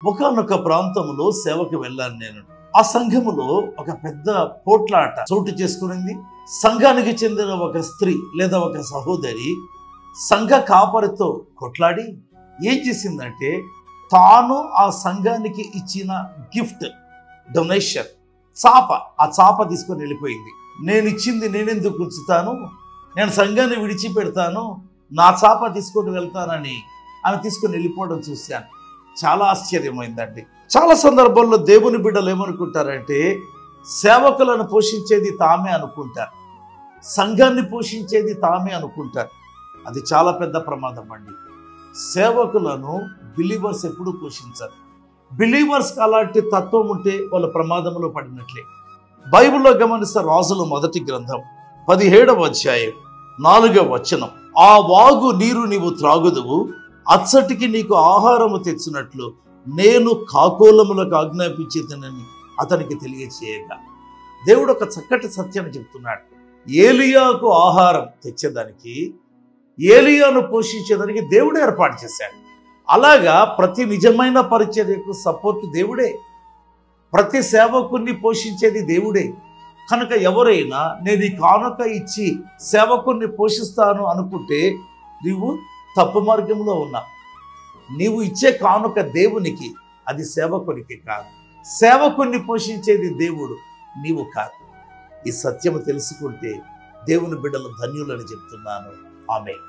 ఒకానొక ప్రాంతంలో సేవకు వెళ్ళాను నేను. ఆ సంఘములో ఒక పెద్ద పోట్లాట చోటు చేసుకునింది. సంఘానికి చెందిన ఒక స్త్రీ లేదా ఒక సహోదరి సంఘ కాపరితో కొట్లాడి ఏం చేసిందంటే, తాను ఆ సంఘానికి ఇచ్చిన గిఫ్ట్ డొనేషన్ ఆ చాప తీసుకొని వెళ్ళిపోయింది. నేను ఇచ్చింది నేనెందుకు ఉంచుతాను, నేను సంఘాన్ని విడిచిపెడతాను, నా చాప తీసుకొని వెళ్తానని ఆమె తీసుకొని వెళ్ళిపోవడం చూశాను. చాలా ఆశ్చర్యమైందండి. చాలా సందర్భాల్లో దేవుని బిడ్డలు ఏమనుకుంటారంటే, సేవకులను పోషించేది తామే అనుకుంటారు, సంఘాన్ని పోషించేది తామే అనుకుంటారు. అది చాలా పెద్ద ప్రమాదం అండి. సేవకులను బిలీవర్స్ ఎప్పుడు పోషించరు. బిలీవర్స్కి అలాంటి తత్వం ఉంటే వాళ్ళు ప్రమాదంలో పడినట్లే. బైబిల్లో గమనిస్తే రాజుల మొదటి గ్రంథం 17వ అధ్యాయం 4వ వచనం, ఆ వాగు నీరు నీవు త్రాగుదువు, అచ్చటికి నీకు ఆహారము తెచ్చినట్లు నేను కాకోలములకు ఆజ్ఞాపించేదనని అతనికి తెలియచేయగా. దేవుడు ఒక చక్కటి సత్యాన్ని చెప్తున్నాడు. ఏలియాకు ఆహారం తెచ్చేదానికి, ఏలియాను పోషించేదానికి దేవుడే ఏర్పాటు చేశాడు. అలాగా ప్రతి నిజమైన పరిచర్యకు సపోర్ట్ దేవుడే, ప్రతి సేవకుని పోషించేది దేవుడే. కనుక ఎవరైనా నేను ఈ కానుక ఇచ్చి సేవకుని పోషిస్తాను అనుకుంటే నీవు తప్పు మార్గంలో ఉన్నావు. నీవు ఇచ్చే కానుక దేవునికి, అది సేవకునికి కాదు. సేవకుని పోషించేది దేవుడు, నీవు కాదు. ఈ సత్యము తెలుసుకుంటే దేవుని బిడ్డలు ధన్యులని చెప్తున్నాను. ఆమేన్.